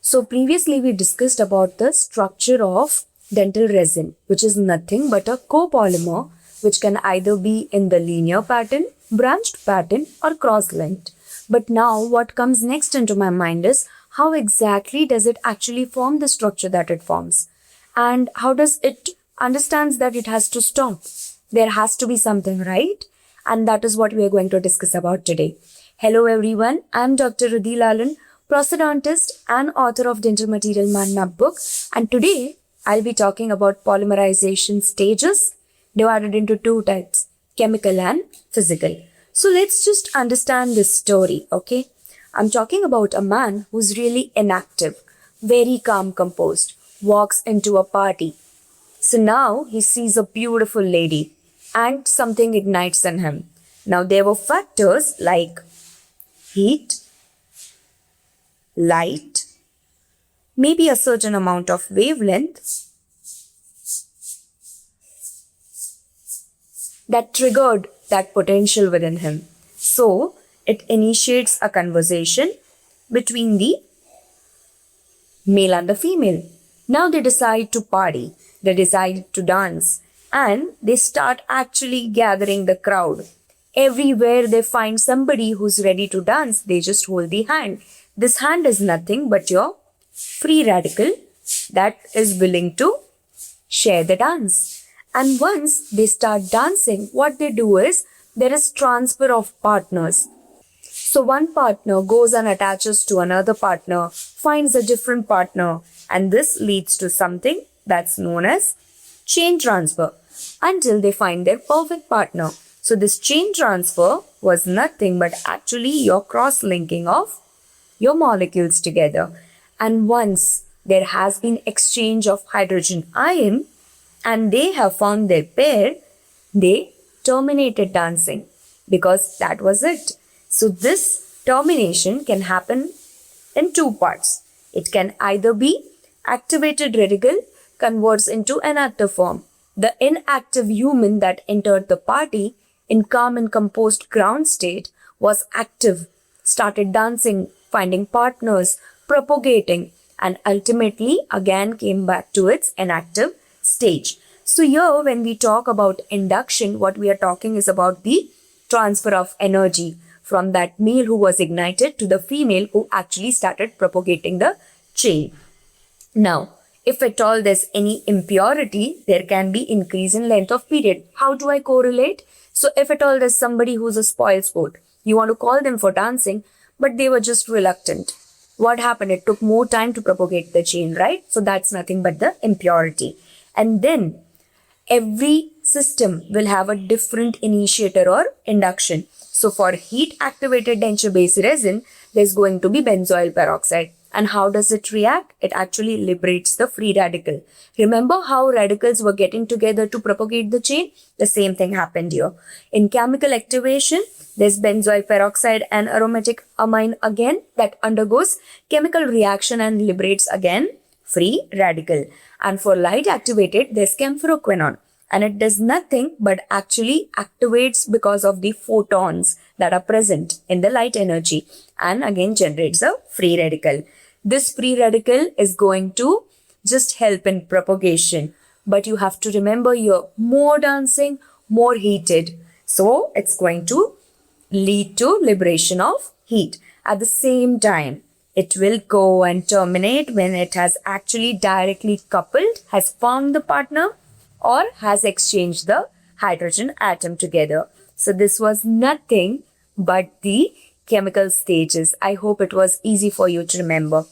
So previously we discussed about the structure of dental resin, which is nothing but a copolymer which can either be in the linear pattern, branched pattern or cross-linked. But now what comes next into my mind is how exactly does it actually form the structure that it forms? And how does it understands that it has to stop? There has to be something, right? And that is what we are going to discuss about today. Hello everyone, I'm Dr. Rudhi Lalan, prosthodontist and author of Dental Material Man book, and today I'll be talking about polymerization stages divided into two types, chemical and physical. So let's just understand this story, okay? I'm talking about a man who's really inactive, very calm, composed, walks into a party. So now he sees a beautiful lady and something ignites in him. Now there were factors like heat, light, maybe a certain amount of wavelength that triggered that potential within him. So it initiates a conversation between the male and the female. Now they decide to party, they decide to dance, and they start actually gathering the crowd. Everywhere they find somebody who's ready to dance, they just hold the hand. This hand is nothing but your free radical that is willing to share the dance. And once they start dancing, what they do is there is transfer of partners. So one partner goes and attaches to another partner, finds a different partner, and this leads to something that's known as chain transfer until they find their perfect partner. So this chain transfer was nothing but actually your cross-linking of your molecules together. And once there has been exchange of hydrogen ion and they have found their pair, they terminated dancing because that was it. So this termination can happen in two parts. It can either be activated radical converts into an active form. The inactive human that entered the party in calm and composed ground state was active, started dancing, finding partners, propagating, and ultimately again came back to its inactive stage. So here when we talk about induction, what we are talking is about the transfer of energy from that male who was ignited to the female who actually started propagating the chain. Now, if at all there's any impurity, there can be increase in length of period. How do I correlate? So if at all there's somebody who's a spoil sport, you want to call them for dancing, but they were just reluctant. What happened? It took more time to propagate the chain, right? So that's nothing but the impurity. And then every system will have a different initiator or induction. So for heat activated denture based resin, there's going to be benzoyl peroxide. And how does it react? It actually liberates the free radical. Remember how radicals were getting together to propagate the chain? The same thing happened here. In chemical activation, there's benzoyl peroxide and aromatic amine again that undergoes chemical reaction and liberates again free radical. And for light activated, there's camphorquinone. And it does nothing but actually activates because of the photons that are present in the light energy and again generates a free radical. This free radical is going to just help in propagation. But you have to remember you're more dancing, more heated. So it's going to lead to liberation of heat. At the same time, it will go and terminate when it has actually directly coupled, has found the partner or has exchanged the hydrogen atom together. So this was nothing but the chemical stages. I hope it was easy for you to remember.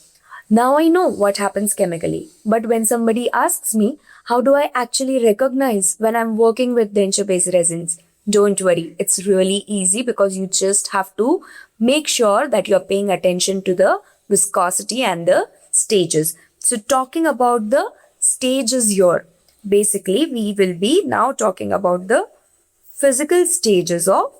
Now I know what happens chemically, but when somebody asks me, how do I actually recognize when I'm working with denture-based resins? Don't worry, it's really easy because you just have to make sure that you're paying attention to the viscosity and the stages. So talking about the stages here, basically we will be now talking about the physical stages of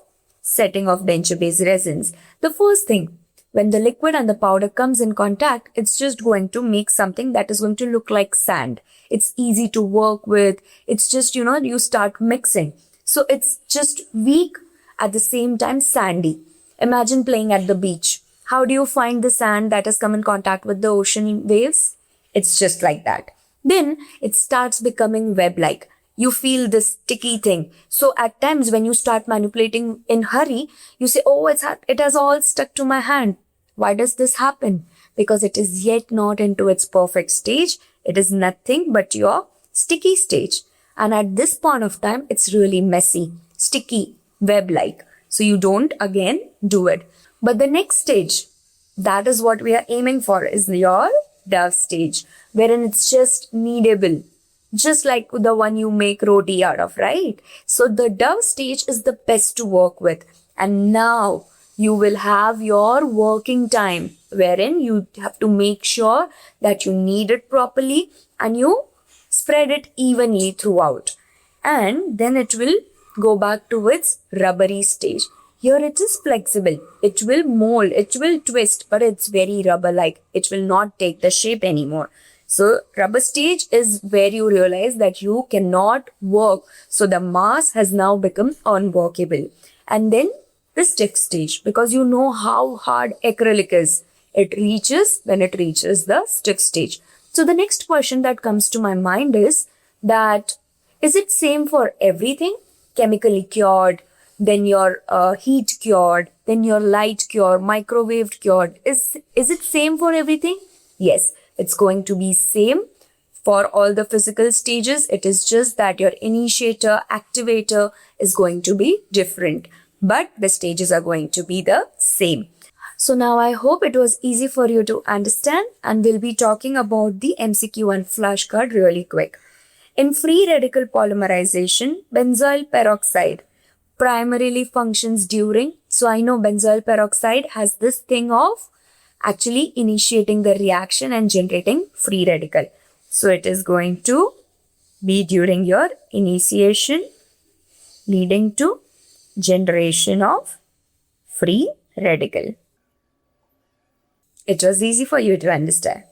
setting of denture-based resins. The first thing, when the liquid and the powder comes in contact, it's just going to make something that is going to look like sand. It's easy to work with. It's just, you start mixing. So it's just weak at the same time sandy. Imagine playing at the beach. How do you find the sand that has come in contact with the ocean waves? It's just like that. Then it starts becoming web-like. You feel this sticky thing. So at times when you start manipulating in hurry, you say, oh, it has all stuck to my hand. Why does this happen? Because it is yet not into its perfect stage. It is nothing but your sticky stage. And at this point of time, it's really messy, sticky, web-like. So you don't again do it. But the next stage, that is what we are aiming for, is your dove stage, wherein it's just kneadable, just like the one you make roti out of, right? So the dove stage is the best to work with. And now you will have your working time, wherein you have to make sure that you knead it properly and you spread it evenly throughout. And then it will go back to its rubbery stage. Here it is flexible. It will mold, it will twist, but it's very rubber-like. It will not take the shape anymore. So rubber stage is where you realize that you cannot work. So the mass has now become unworkable. And then the stiff stage, because you know how hard acrylic is. It reaches when it reaches the stiff stage. So the next question that comes to my mind is that, is it same for everything? Chemically cured, then your heat cured, then your light cured, microwaved cured. Is it same for everything? Yes, it's going to be same for all the physical stages. It is just that your initiator, activator is going to be different, but the stages are going to be the same. So now I hope it was easy for you to understand, and we'll be talking about the MCQ and flashcard really quick. In free radical polymerization, benzoyl peroxide primarily functions during, so I know benzoyl peroxide has this thing of actually initiating the reaction and generating free radical. So it is going to be during your initiation leading to generation of free radical. It was easy for you to understand.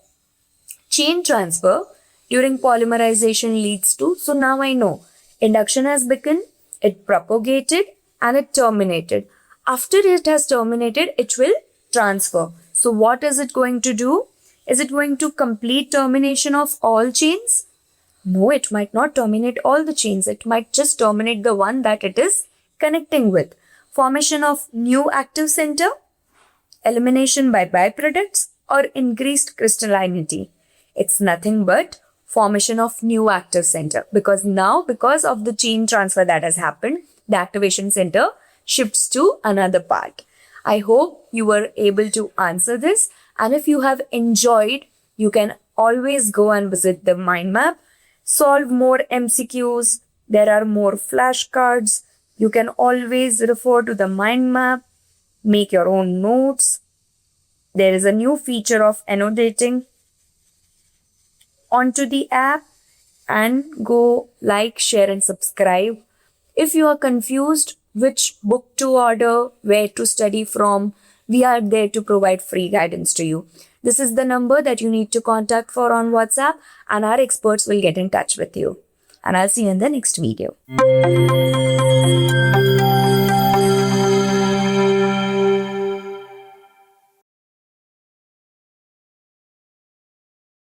Chain transfer during polymerization leads to, so now I know, induction has begun, it propagated and it terminated. After it has terminated, it will transfer. So what is it going to do? Is it going to complete termination of all chains? No, it might not terminate all the chains. It might just terminate the one that it is connecting with. Formation of new active center, elimination by byproducts, or increased crystallinity. It's nothing but formation of new active center, because now, because of the chain transfer that has happened, the activation center shifts to another part. I hope you were able to answer this, and if you have enjoyed, you can always go and visit the mind map, solve more MCQs, there are more flashcards, you can always refer to the mind map, make your own notes. There is a new feature of annotating onto the app, and go like, share and subscribe. If you are confused which book to order, where to study from, we are there to provide free guidance to you. This is the number that you need to contact for on WhatsApp, and our experts will get in touch with you. And I'll see you in the next video.